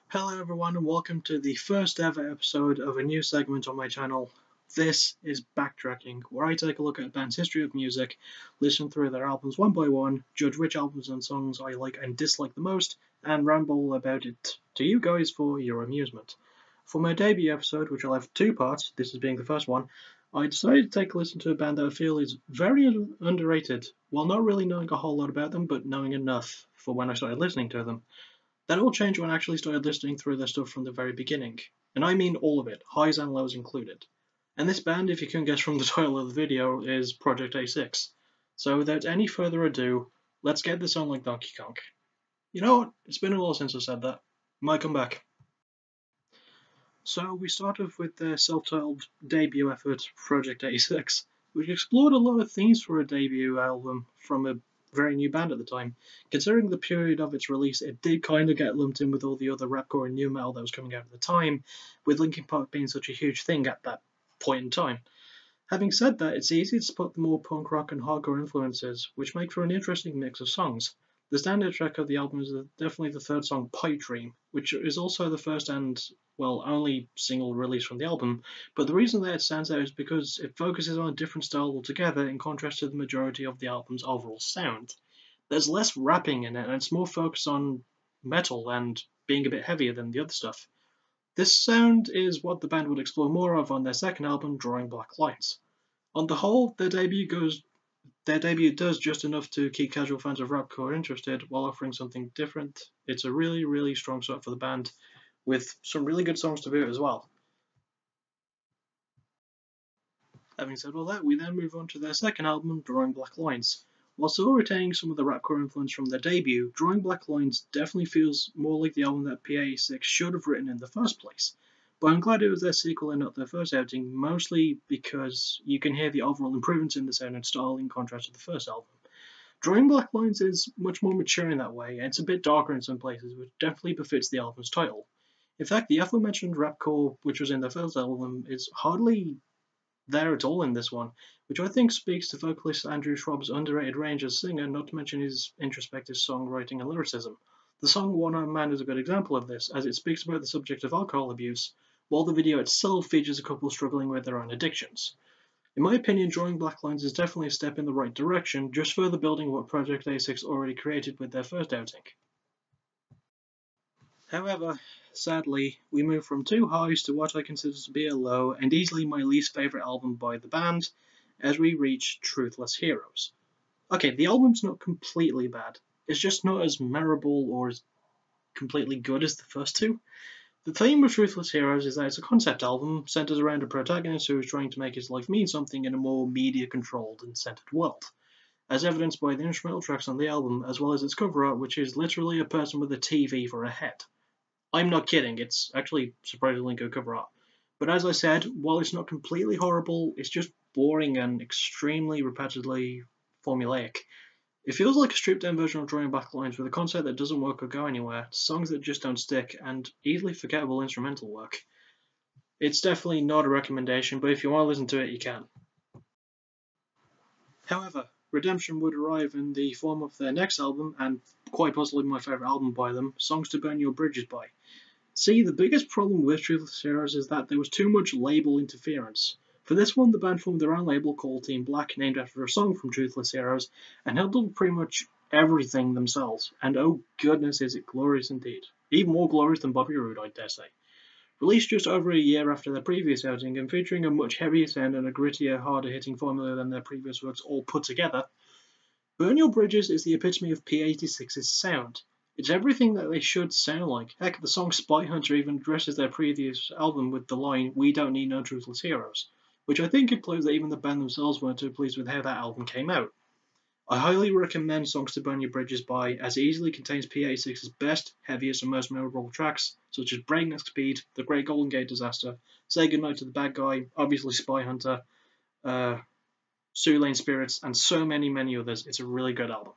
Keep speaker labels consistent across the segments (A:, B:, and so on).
A: Hello everyone and welcome to the first ever episode of a new segment on my channel. This is Backtracking, where I take a look at a band's history of music, listen through their albums one by one, judge which albums and songs I like and dislike the most, and ramble about it to you guys for your amusement. For my debut episode, which will have two parts, this is being the first one, I decided to take a listen to a band that I feel is very underrated, while not really knowing a whole lot about them, but knowing enough for when I started listening to them. That all changed when I actually started listening through their stuff from the very beginning. And I mean all of it, highs and lows included. And this band, if you can guess from the title of the video, is Project A6. So without any further ado, let's get this on like Donkey Kong. You know what? It's been a while since I said that. Might come back. So we start off with their self-titled debut effort, Project A6, which explored a lot of themes for a debut album from a very new band at the time. Considering the period of its release, it did kind of get lumped in with all the other rapcore and nu metal that was coming out at the time, with Linkin Park being such a huge thing at that point in time. Having said that, it's easy to spot the more punk rock and hardcore influences, which make for an interesting mix of songs. The standout track of the album is definitely the third song, Pipe Dream, which is also the first and, well, only single released from the album, but the reason that it stands out is because it focuses on a different style altogether in contrast to the majority of the album's overall sound. There's less rapping in it, and it's more focused on metal and being a bit heavier than the other stuff. This sound is what the band would explore more of on their second album, Drawing Black Lines. On the whole, their debut does just enough to keep casual fans of rapcore interested while offering something different. It's a really, really strong start for the band, with some really good songs to boot as well. Having said all that, we then move on to their second album, Drawing Black Lines. While still retaining some of the rapcore influence from their debut, Drawing Black Lines definitely feels more like the album that PA6 should have written in the first place. But I'm glad it was their sequel and not their first outing, mostly because you can hear the overall improvements in the sound and style in contrast to the first album. Drawing Black Lines is much more mature in that way, and it's a bit darker in some places, which definitely befits the album's title. In fact, the aforementioned rapcore, which was in their first album, is hardly there at all in this one, which I think speaks to vocalist Andrew Schwab's underrated range as singer, not to mention his introspective songwriting and lyricism. The song One Armed Man is a good example of this, as it speaks about the subject of alcohol abuse, while the video itself features a couple struggling with their own addictions. In my opinion, Drawing Black Lines is definitely a step in the right direction, just further building what Project A6 already created with their first outing. However, sadly, we move from two highs to what I consider to be a low, and easily my least favourite album by the band, as we reach Truthless Heroes. Okay, the album's not completely bad, it's just not as memorable or as completely good as the first two. The theme of Truthless Heroes is that it's a concept album centered around a protagonist who is trying to make his life mean something in a more media-controlled and centered world, as evidenced by the instrumental tracks on the album, as well as its cover art, which is literally a person with a TV for a head. I'm not kidding, it's actually surprisingly good cover art. But as I said, while it's not completely horrible, it's just boring and extremely repetitively formulaic. It feels like a stripped down version of Drawing Black Lines with a concept that doesn't work or go anywhere, songs that just don't stick, and easily forgettable instrumental work. It's definitely not a recommendation, but if you want to listen to it, you can. However, redemption would arrive in the form of their next album, and quite possibly my favourite album by them, Songs to Burn Your Bridges By. See, the biggest problem with Truthless Heroes is that there was too much label interference. For this one, the band formed their own label called Team Black, named after a song from Truthless Heroes, and handled pretty much everything themselves, and oh goodness is it glorious indeed. Even more glorious than Bobby Roode, I dare say. Released just over a year after their previous outing, and featuring a much heavier sound and a grittier, harder-hitting formula than their previous works all put together, Burn Your Bridges is the epitome of P86's sound. It's everything that they should sound like. Heck, the song Spy Hunter even addresses their previous album with the line, "We don't need no truthless heroes," which I think implies that even the band themselves weren't too pleased with how that album came out. I highly recommend Songs to Burn Your Bridges By, as it easily contains P86's best, heaviest, and most memorable tracks, such as Breakneck Speed, The Great Golden Gate Disaster, Say Goodnight to the Bad Guy, obviously Spy Hunter, Sioux Lane Spirits, and so many, many others. It's a really good album.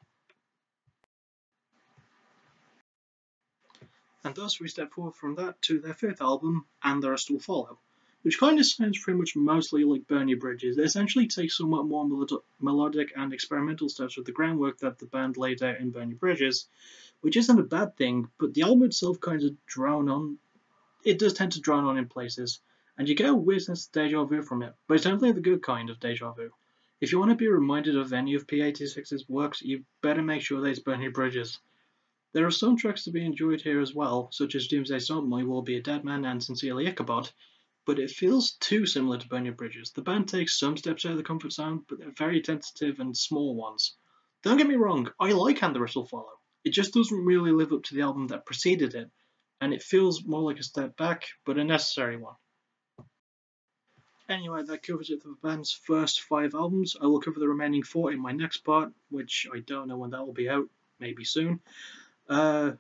A: And thus we step forward from that to their fifth album, And the Rest Will Follow, which kind of sounds pretty much mostly like Burn Your Bridges. It essentially takes somewhat more melodic and experimental steps with the groundwork that the band laid out in Burn Your Bridges, which isn't a bad thing, but the album itself kind of drone on. It does tend to drone on in places, and you get a weird sense of deja vu from it, but it's definitely the good kind of deja vu. If you want to be reminded of any of P86's works, you better make sure they burn your bridges. There are some tracks to be enjoyed here as well, such as Doomsday Song, My Will Be a Dead Man, and Sincerely Ichabod, but it feels too similar to Burn Your Bridges. The band takes some steps out of the comfort zone, but they're very tentative and small ones. Don't get me wrong, I like And the Rest Will Follow. It just doesn't really live up to the album that preceded it, and it feels more like a step back, but a necessary one. Anyway, that covers it for the band's first 5 albums. I will cover the remaining 4 in my next part, which I don't know when that will be out, maybe soon. Uh,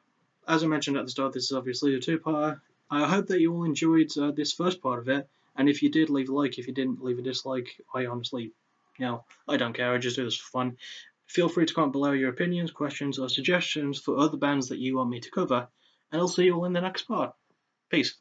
A: as I mentioned at the start, this is obviously a two-parter. I hope that you all enjoyed this first part of it, and if you did, leave a like. If you didn't, leave a dislike. I honestly, I don't care. I just do this for fun. Feel free to comment below your opinions, questions, or suggestions for other bands that you want me to cover, and I'll see you all in the next part. Peace.